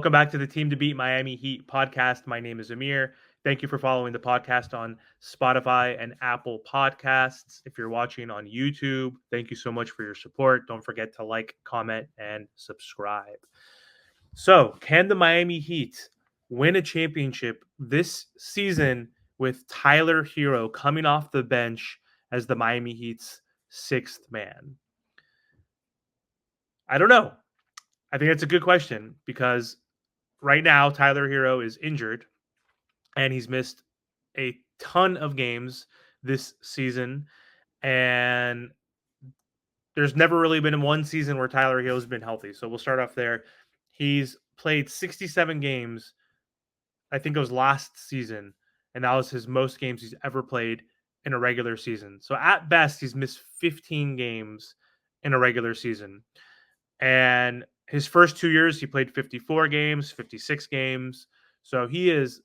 Welcome back to the Team to Beat Miami Heat podcast. My name is Amir. Thank you for following the podcast on Spotify and Apple Podcasts. If you're watching on YouTube, thank you so much for your support. Don't forget to like, comment, and subscribe. So, can the Miami Heat win a championship this season with Tyler Herro coming off the bench as the Miami Heat's sixth man? I don't know. I think that's a good question because right now Tyler Herro is injured and he's missed a ton of games this season. And there's never really been one season where Tyler Herro's been healthy. So we'll start off there. He's played 67 games. I think it was last season, and that was his most games he's ever played in a regular season. So at best, he's missed 15 games in a regular season. And his first 2 years, he played 54 games, 56 games. So he has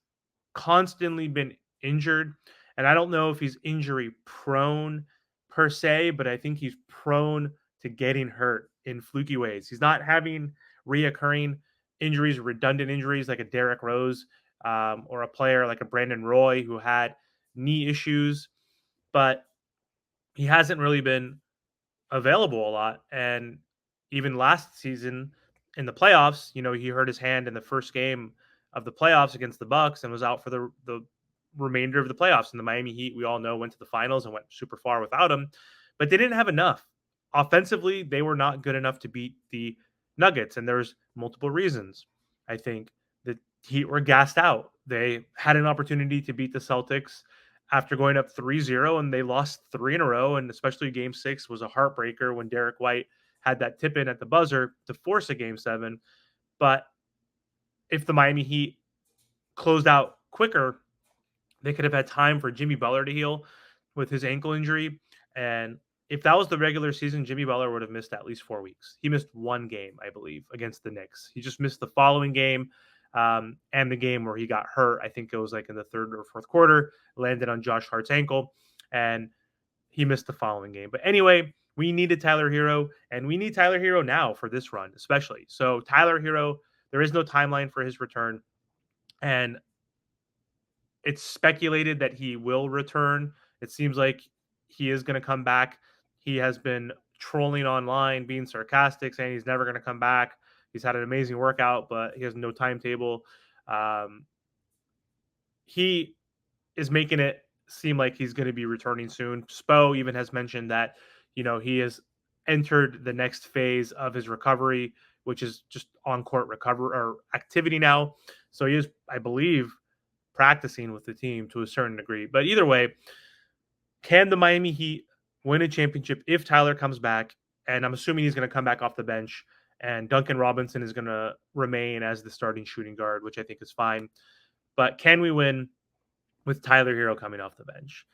constantly been injured. And I don't know if he's injury prone per se, but I think he's prone to getting hurt in fluky ways. He's not having reoccurring injuries, redundant injuries like a Derrick Rose or a player like a Brandon Roy who had knee issues, but he hasn't really been available a lot. And even last season in the playoffs, he hurt his hand in the first game of the playoffs against the Bucks and was out for the remainder of the playoffs. And the Miami Heat, we all know, went to the finals and went super far without him, but they didn't have enough. Offensively, they were not good enough to beat the Nuggets, and there's multiple reasons. I think the Heat were gassed out. They had an opportunity to beat the Celtics after going up 3-0, and they lost 3 in a row, and especially game 6 was a heartbreaker when Derek White had that tip in at the buzzer to force a game 7. But if the Miami Heat closed out quicker, they could have had time for Jimmy Butler to heal with his ankle injury. And if that was the regular season, Jimmy Butler would have missed at least 4 weeks. He missed one game, I believe, against the Knicks. He just missed the following game and the game where he got hurt. I think it was like in the third or fourth quarter, landed on Josh Hart's ankle, and he missed the following game. But anyway, we needed Tyler Herro, and we need Tyler Herro now for this run, especially. So Tyler Herro, there is no timeline for his return, and it's speculated that he will return. It seems like he is going to come back. He has been trolling online, being sarcastic, saying he's never going to come back. He's had an amazing workout, but he has no timetable. He is making it seem like he's going to be returning soon. Spo even has mentioned that, he has entered the next phase of his recovery, which is just on-court recovery or activity now. So he is, I believe, practicing with the team to a certain degree. But either way, can the Miami Heat win a championship if Tyler comes back? And I'm assuming he's going to come back off the bench, and Duncan Robinson is going to remain as the starting shooting guard, which I think is fine. But can we win with Tyler Herro coming off the bench?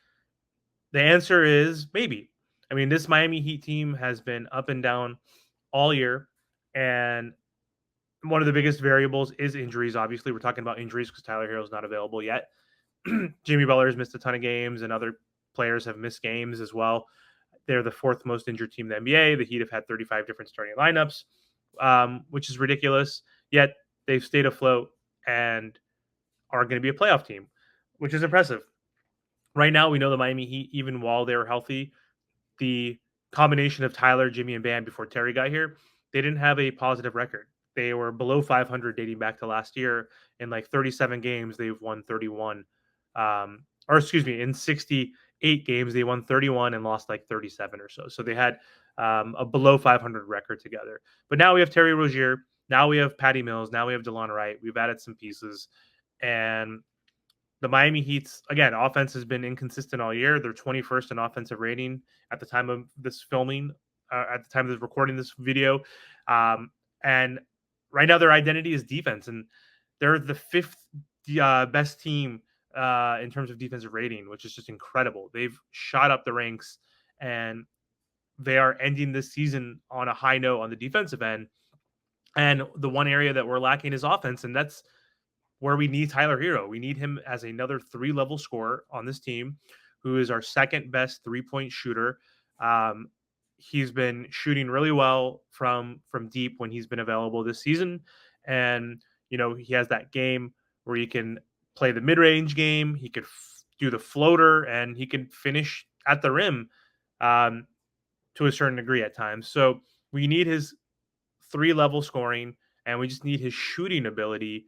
The answer is maybe. I mean, this Miami Heat team has been up and down all year, and one of the biggest variables is injuries. Obviously, we're talking about injuries because Tyler Herro is not available yet. Jimmy Butler has missed a ton of games, and other players have missed games as well. They're the 4th most injured team in the NBA. The Heat have had 35 different starting lineups, which is ridiculous. Yet they've stayed afloat and are going to be a playoff team, which is impressive. Right now, we know the Miami Heat, even while they were healthy, the combination of Tyler, Jimmy, and Bam before Terry got here, they didn't have a positive record. They were below 500 dating back to last year. In like 37 games, they've won 31. In 68 games, they won 31 and lost like 37 or so. So they had a below 500 record together. But now we have Terry Rozier. Now we have Patty Mills. Now we have DeLon Wright. We've added some pieces. And the Miami Heat's, again, offense has been inconsistent all year. They're 21st in offensive rating at the time of this filming, at the time of recording this video. And right now their identity is defense. And they're the 5th best team in terms of defensive rating, which is just incredible. They've shot up the ranks, and they are ending this season on a high note on the defensive end. And the one area that we're lacking is offense, and that's where we need Tyler Herro. We need him as another 3-level scorer on this team, who is our second best 3-point shooter. He's been shooting really well from deep when he's been available this season. And, He has that game where he can play the mid-range game, he could do the floater, and he can finish at the rim um, to a certain degree at times. So we need his three-level scoring, and we just need his shooting ability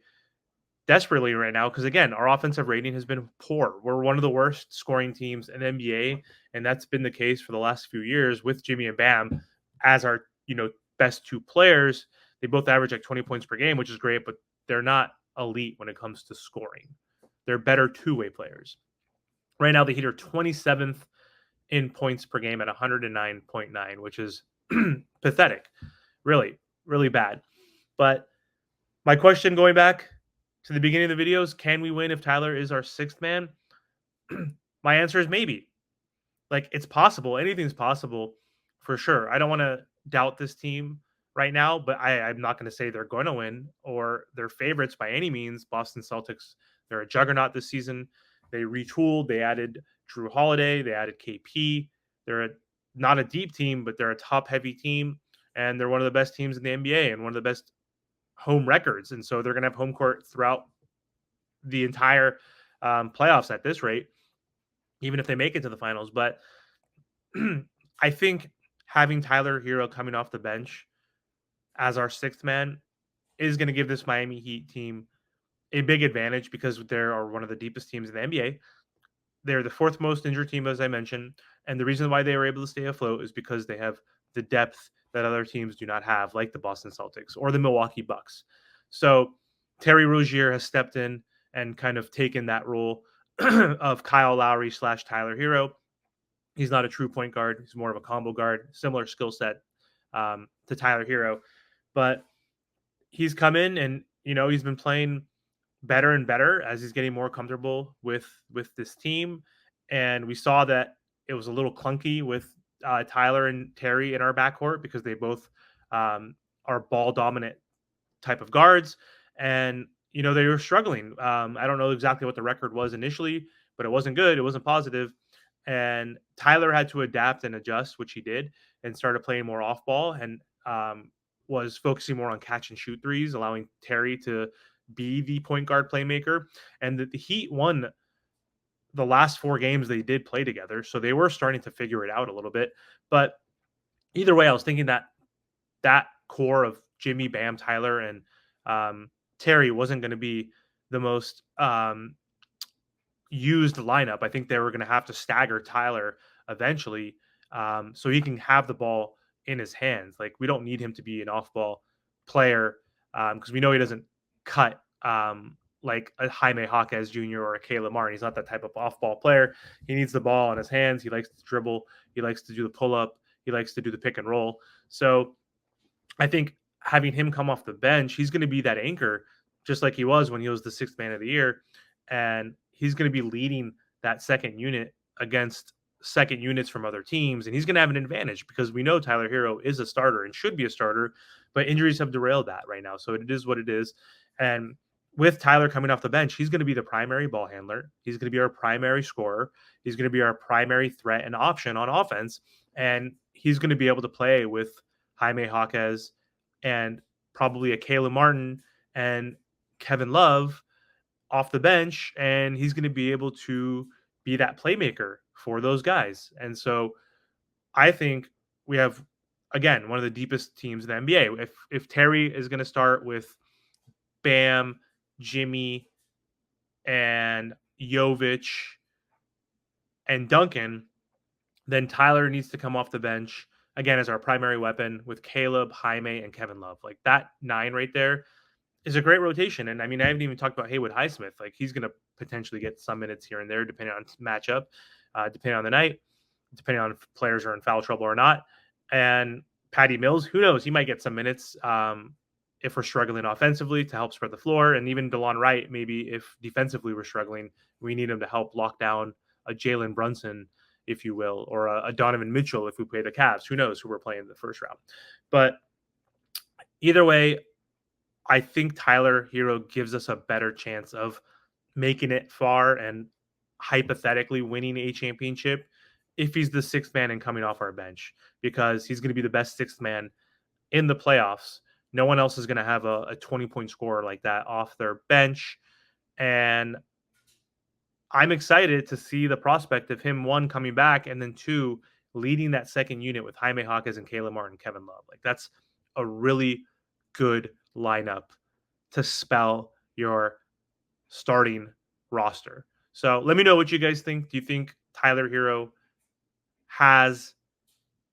desperately right now because again, our offensive rating has been poor. We're one of the worst scoring teams in the NBA, and that's been the case for the last few years with Jimmy and Bam as our best two players. They both average like 20 points per game, which is great, but they're not elite when it comes to scoring. They're better two-way players. Right now, the Heat are 27th in points per game at 109.9, which is pathetic. Really, really bad. But my question going back to the beginning of the videos, can we win if Tyler is our sixth man? My answer is maybe. Like it's possible. Anything's possible for sure. I don't want to doubt this team right now, but I'm not going to say they're going to win or they're favorites by any means. Boston Celtics, they're a juggernaut this season. They retooled. They added Drew Holiday. They added KP. Not a deep team, but they're a top heavy team. And they're one of the best teams in the NBA and one of the best home records. And so they're going to have home court throughout the entire playoffs at this rate, even if they make it to the finals. But I think having Tyler Herro coming off the bench as our sixth man is going to give this Miami Heat team a big advantage because they are one of the deepest teams in the NBA. They're the fourth most injured team, as I mentioned. And the reason why they were able to stay afloat is because they have the depth that other teams do not have, like the Boston Celtics or the Milwaukee Bucks. So Terry Rozier has stepped in and kind of taken that role of Kyle Lowry / Tyler Herro. He's not a true point guard. He's more of a combo guard, similar skill set to Tyler Herro. But he's come in and, he's been playing better and better as he's getting more comfortable with this team. And we saw that it was a little clunky with Tyler and Terry in our backcourt because they both are ball dominant type of guards. And, they were struggling. I don't know exactly what the record was initially, but it wasn't good. It wasn't positive. And Tyler had to adapt and adjust, which he did, and started playing more off ball and was focusing more on catch and shoot threes, allowing Terry to be the point guard playmaker. And the Heat won the last four games they did play together. So they were starting to figure it out a little bit. But either way, I was thinking that core of Jimmy, Bam, Tyler, and Terry wasn't going to be the most used lineup. I think they were going to have to stagger Tyler eventually so he can have the ball in his hands. Like we don't need him to be an off-ball player because we know he doesn't cut like a Jaime Jaquez Jr. or a Caleb Martin. He's not that type of off-ball player. He needs the ball in his hands. He likes to dribble. He likes to do the pull-up. He likes to do the pick and roll. So I think having him come off the bench, he's going to be that anchor, just like he was when he was the sixth man of the year. And he's going to be leading that second unit against second units from other teams. And he's going to have an advantage because we know Tyler Herro is a starter and should be a starter, but injuries have derailed that right now. So it is what it is. And with Tyler coming off the bench, he's going to be the primary ball handler. He's going to be our primary scorer. He's going to be our primary threat and option on offense. And he's going to be able to play with Jaime Jaquez and probably a Caleb Martin and Kevin Love off the bench, and he's going to be able to be that playmaker for those guys. And so I think we have, again, one of the deepest teams in the NBA. If Terry is going to start with Bam, Jimmy, and Jovic and Duncan, then Tyler needs to come off the bench again as our primary weapon with Caleb, Jaime, and Kevin Love. Like that nine right there is a great rotation. And I mean, I haven't even talked about Haywood Highsmith. Like he's going to potentially get some minutes here and there, depending on matchup, depending on the night, depending on if players are in foul trouble or not. And Patty Mills, who knows? He might get some minutes if we're struggling offensively to help spread the floor. And even DeLon Wright, maybe if defensively we're struggling, we need him to help lock down a Jalen Brunson, if you will, or a Donovan Mitchell if we play the Cavs. Who knows who we're playing in the first round. But either way, I think Tyler Herro gives us a better chance of making it far and hypothetically winning a championship if he's the sixth man and coming off our bench, because he's going to be the best sixth man in the playoffs No one else is going to have a 20-point scorer like that off their bench. And I'm excited to see the prospect of him, one, coming back, and then two, leading that second unit with Jaime Hawkins and Caleb Martin, Kevin Love. Like, that's a really good lineup to spell your starting roster. So let me know what you guys think. Do you think Tyler Herro has,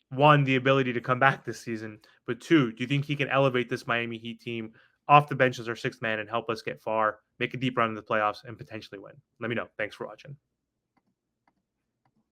one, the ability to come back this season, but two, do you think he can elevate this Miami Heat team off the bench as our sixth man and help us get far, make a deep run in the playoffs, and potentially win? Let me know. Thanks for watching.